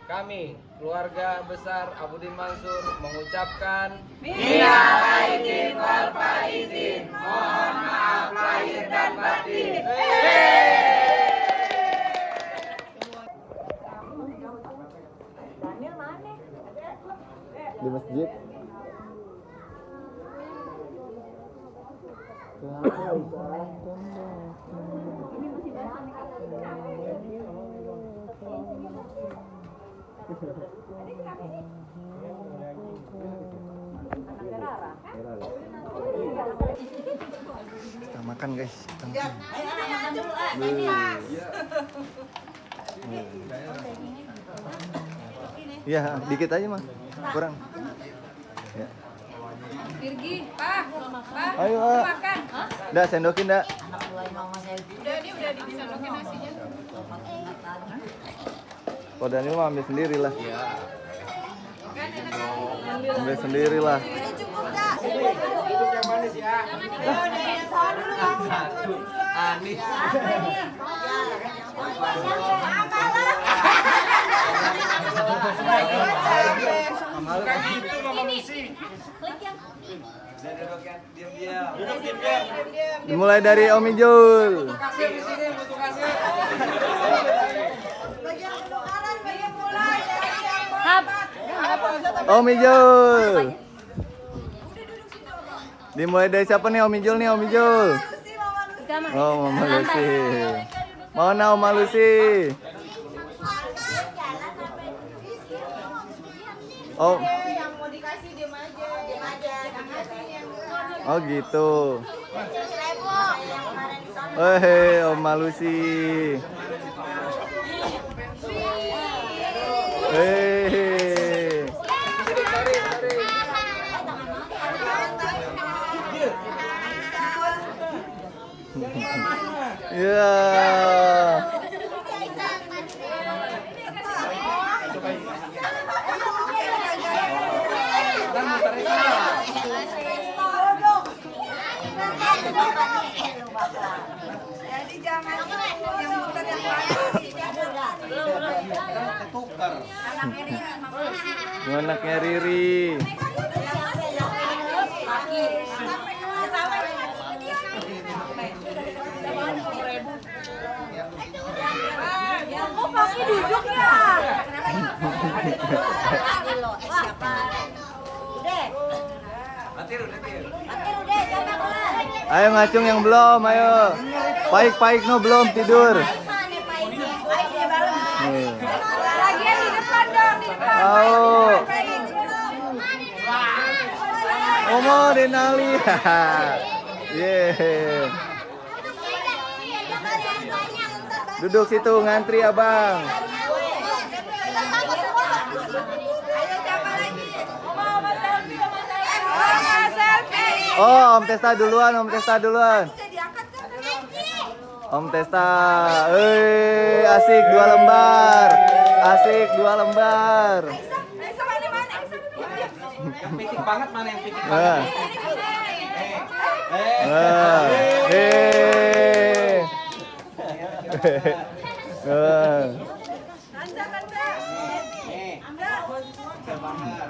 Kami, keluarga besar Abudin Mansur, mengucapkan Minal aidin wal faizin. Mohon maaf lahir dan batin. Di masjid. Kita makan guys. Iya, dikit aja mah. Kurang. Ya. Virgi, Pak, Ayo, makan. Dak sendokin, Dak. Udah disendokin nasinya. Kalau Daniel mah ambil sendiri lah. Ambil sendiri lah. duduk yang manis ya. Anis. Bukan gitu Mama Lucy. Diam-diam. Duduk diam-diam. Dimulai dari Om Ijul. Kasir di sini untuk kasir. Om Ijul. Dimulai dari siapa nih Om Ijul nih Om Ijul? Oh Mama Lucy. Mana Mama Lucy? Oh. Oh gitu. Oma Lucy. Ya. Jadi jangan yang muter yang Tukar. Anaknya Riri. Oh, pakai duduk ya. Ayo ngacung yang belum, ayo. Paik-paik no belum tidur. Lagian di depan dong, di depan. Oh. Omo Denali. Yeah. Duduk situ ngantri abang. Oh, Om Testa duluan, Om Testa duluan. Om Testa, asik 2 lembar, asik 2 lembar. Yang pitik banget mana yang pitik Nah. banget?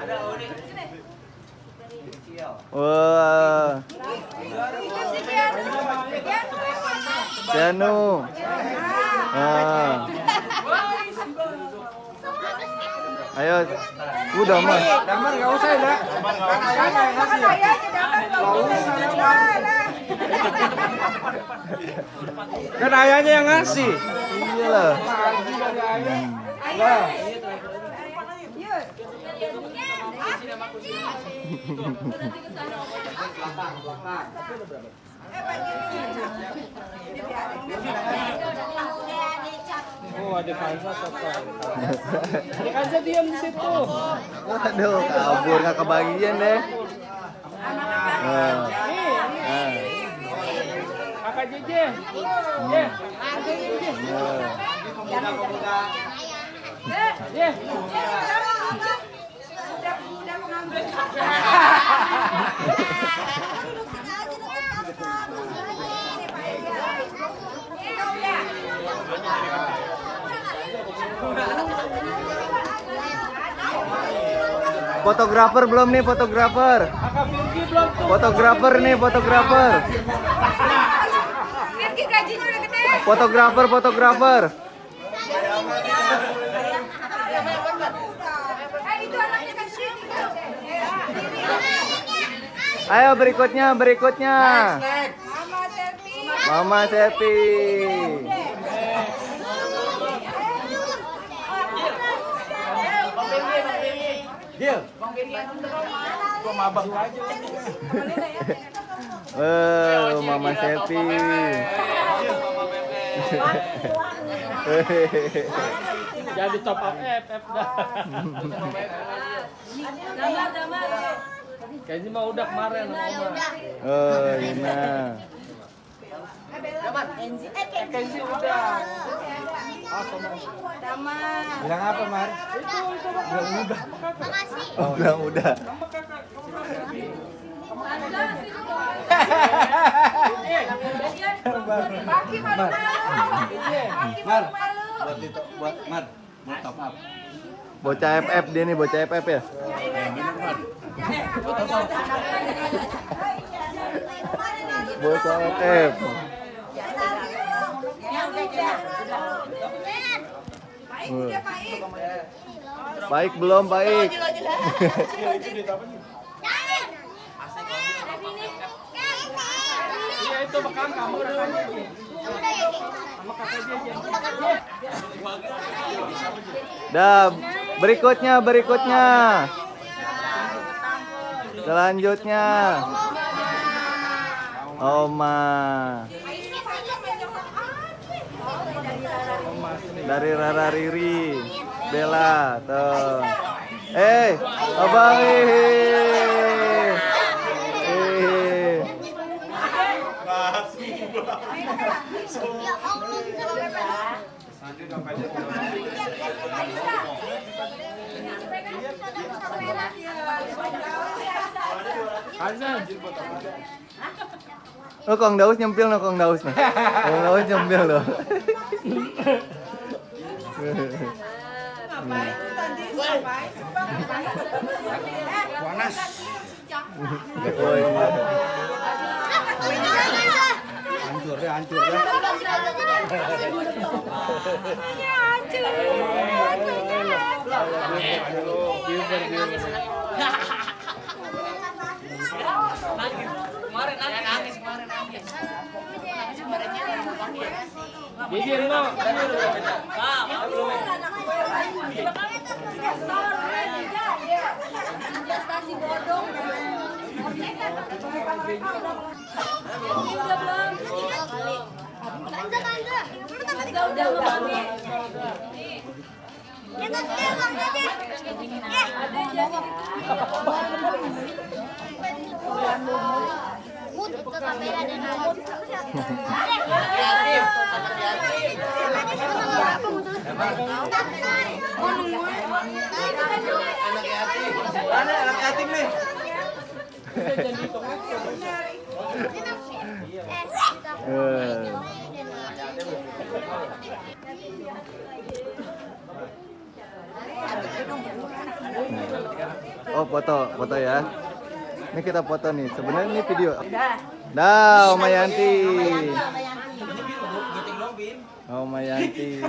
Ada unik. Wah. Janu. Ayo. Udah mah. Damar nggak usah ya, Dak. Kan ayahnya yang ngasih ya. Nggak usah, Damar. Kan ayahnya yang ngasih. Iya lah. Lah. Oh, ada Kansa soto. Ada Kansa diam di situ. Aduh, kabur nggak kebagian deh. Kakak Jeje. Jeje. fotografer belum nih, fotografer? Kakak Virgi belum tuh. Fotografer nih, fotografer. Virgi gajinya udah gede. Fotografer, fotografer. Itu anaknya kan sini. Ayo berikutnya, berikutnya. Mama Mama Selfie. Sepi. Gil. Kok mabang aja. Mama Sepi. Jadi top up FF dah. Damar. Kayaknya mah udah kemarin sama Oma. Oh, Ina. Kenzi udah. Damar. Bilang apa, Mar? Bilang udah. Oh, bilang udah. Baki malu-malu. Baki malu-malu. Buat Mar, mau top up. Bocah FF dia nih, bocah FF ya. Bocah FF. Baik belum baik. Iya itu makan kamu dulu. Dah, berikutnya, berikutnya. Selanjutnya. Oma. Dari Rara Riri. Bella, tuh. Abang Kanza. Oh, Kong Daus nyempil no, Kong Daus no. Kong Daus nyempil no. Panas. Oh, iya. Hancur ya, hancur ya. Gigi no. Investasi bodong. Udah belum? Mana anak yatim nih? Oh, foto ya. Ini kita foto nih. Sebenarnya ini video. Dah, Oma Yanti. Oma Yanti.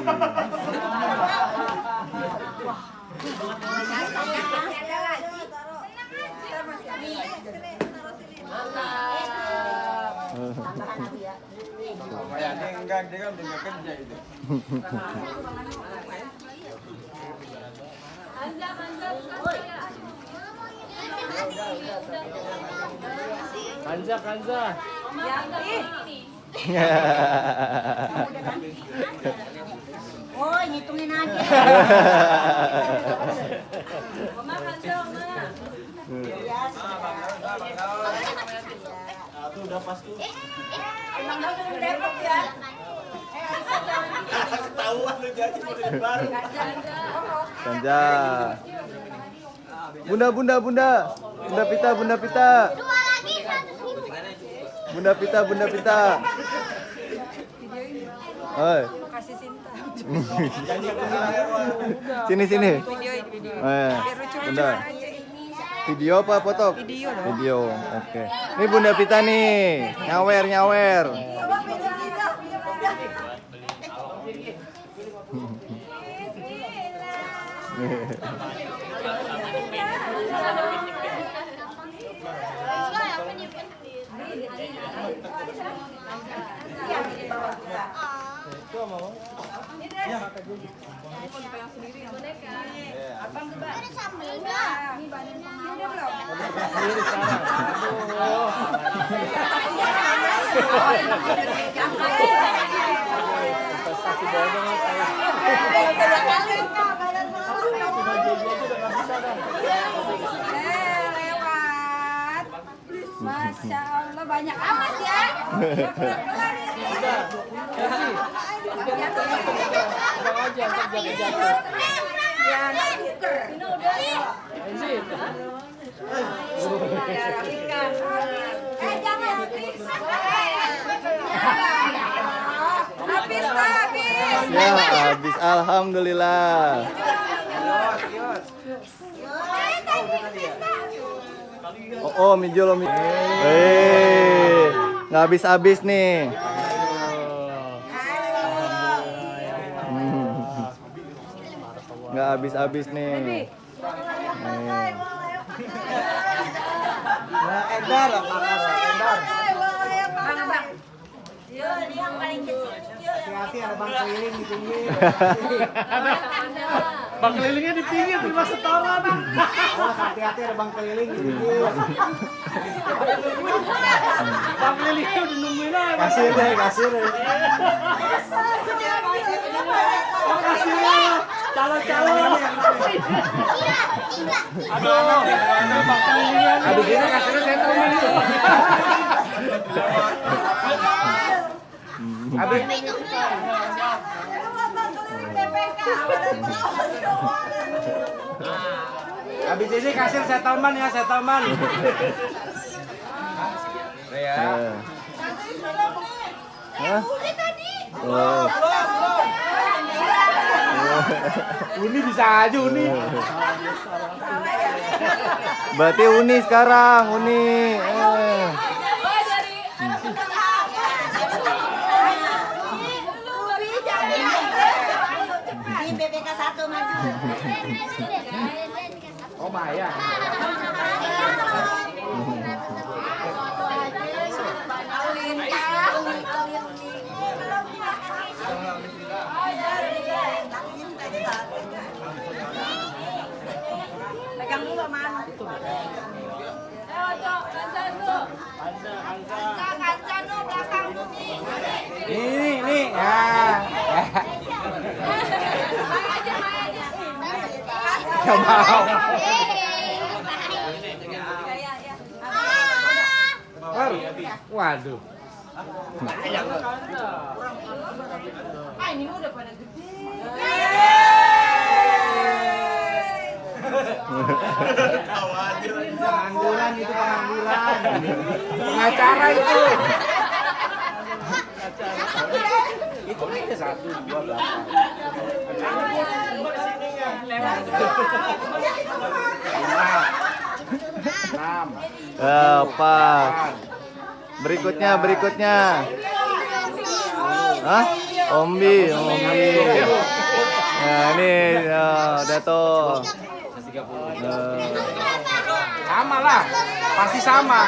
Enggak, dia kan udah kerja itu. Kanza. Oh, ngitungin aja. Tuh udah pas tuh. Emang udah Depok ya? Ketahuan lu jadi model baru. Sanja. Bunda Pita. Dua lagi 100.000. Bunda Pita. Oi. Kasih Sinta. Sini. Video. Bunda. Video apa foto? Video dong. Video. Oke. Ini Bunda Pita nih. Nyawer. Coba pinjam kita. Investasi bodong apa ya? Lewat. Masya Allah banyak amat ya. Bang aja, ntar jaga jatuh. Ya, tuker. Enzi, Jangan. Habis. Ya, habis alhamdulillah. Oh, mijul. Nggak habis-habis nih. Nggak habis-habis nih. nah Endar, Endar. Ini yang paling kecil. Hati-hati ada bang keliling di pinggir. Bang kelilingnya di pinggir di masa setoran. Hati-hati ada bang keliling di pinggir. Bang kelilingnya udah nungguin aja. Kasir deh. Kasir calon. Aduh, bang kelilingnya. Aduh, ini kasirnya saya tahu ini. Abis ini kasir settlement ya, settlement. Ya. Hah? Oh. Uni bisa aja Uni. Berarti Uni sekarang, Uni. Ini BPK 1 maju. Oh Maya. Pegang dulu man. Kancan lu belakang tuh nih. Ini ya. Gak mau. Waduh. Ini udah pada gede. Pengangguran itu pengangguran. Pengacara itu. Itu aja 1, 2, 8. 6. Pas. Berikutnya. Hah? Ombi. Nah, ini Dato. Sama lah, pasti sama.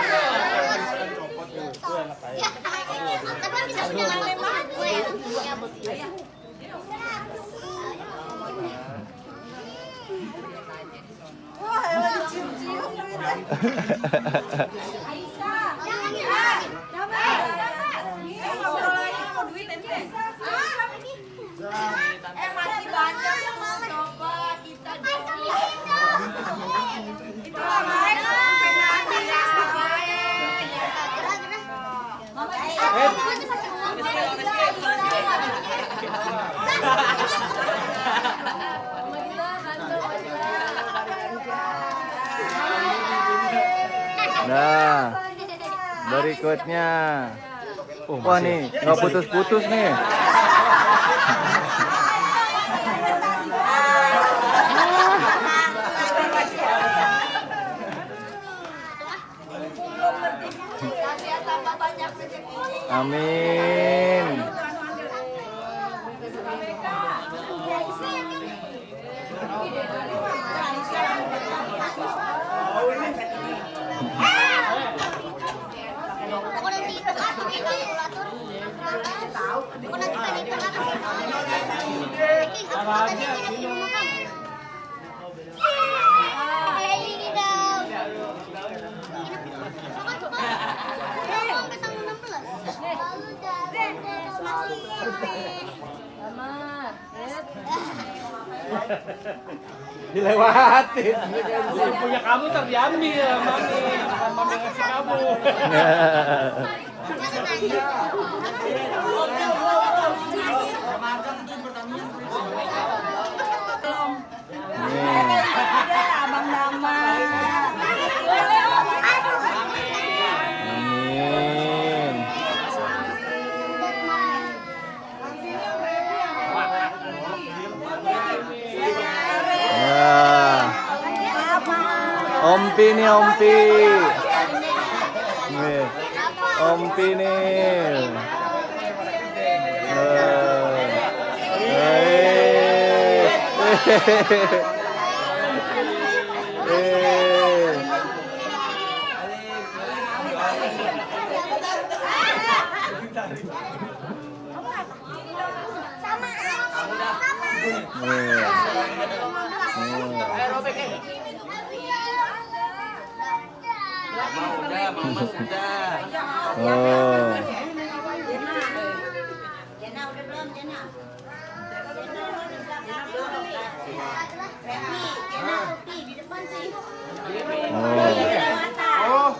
Wah, lagi cium-cium. Masih banyak yang mau coba kita itu Nah, berikutnya. Wah nih, nggak putus-putus nih. Amin. Dilewatin. Yang punya kamu terdiambil, mami. Bukan mami yang ngasih kamu. Abang Dama. Amin. Ya. Ompi nih, Ompi. Nih. Ompi nih. Oh. Jena udah belum, Jena? Di depan sih. Oh.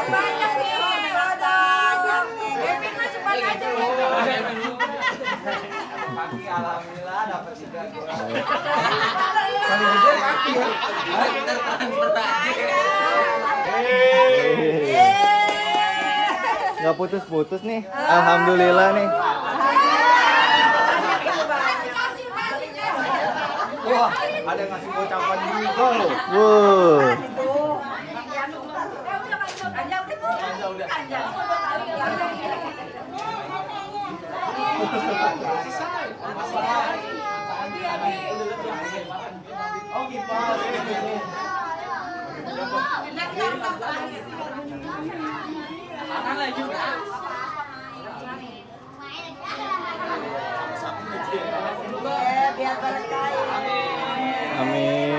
Banyak nih, ada. Kevin mah cepat aja. Pagi alhamdulillah dapat 3 gol. Nggak putus-putus nih. Alhamdulillah nih. Wah, ada yang ngasih ucapan juga loh. Wuh. Biar berkah. Amin.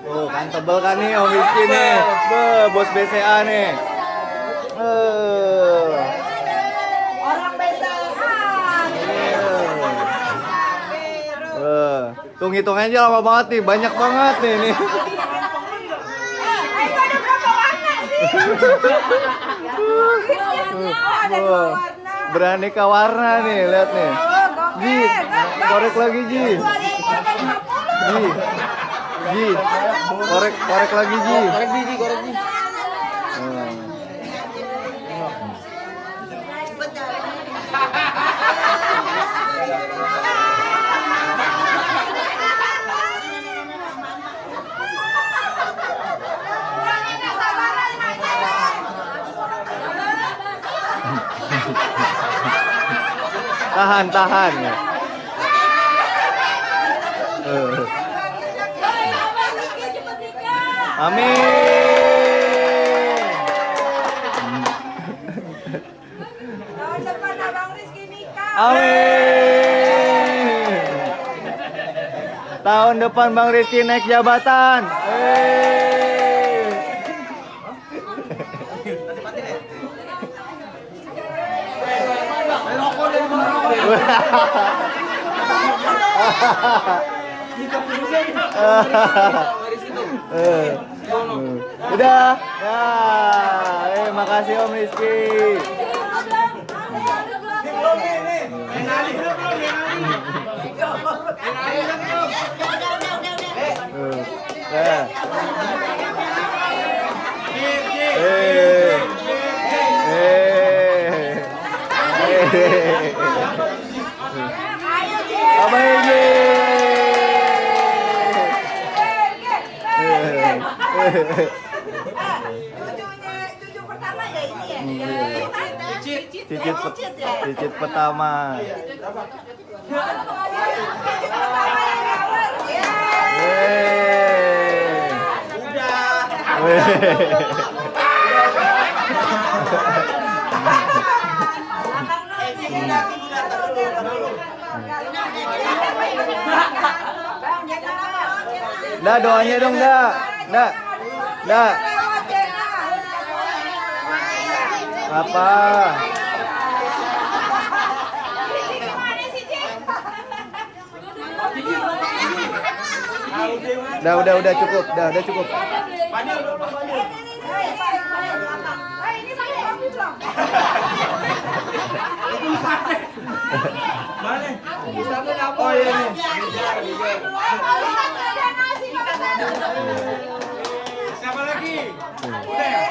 Oh, kan tebel kan nih Om Rizky nih. Bos BCA nih. Orang besaran. Hitung hitung aja lama banget nih, banyak banget nih nih. Itu ada berapa warna sih? Ada 2 warna. Beraneka warna nih, lihat nih. Ji, korek lagi Ji. Ji, korek lagi Ji. Korek biji, korek biji. Tahan, tahan. Amin. Tahun depan Abang Rizky nikah. Amin. Tahun depan Bang Rizky naik jabatan. Udah. Ya. Makasih Om Rizky. Ya. Apa ini? Cucu pertama ya ini ya. Cicit pertama. Dah doanya dong, dah. Apa? Udah cukup, udah cukup. Oh iya nih. Siapa lagi? Udah ya?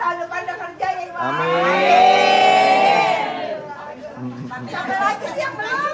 Tahun depan udah kerja ya. Amin. Sampai lagi sih yang belum.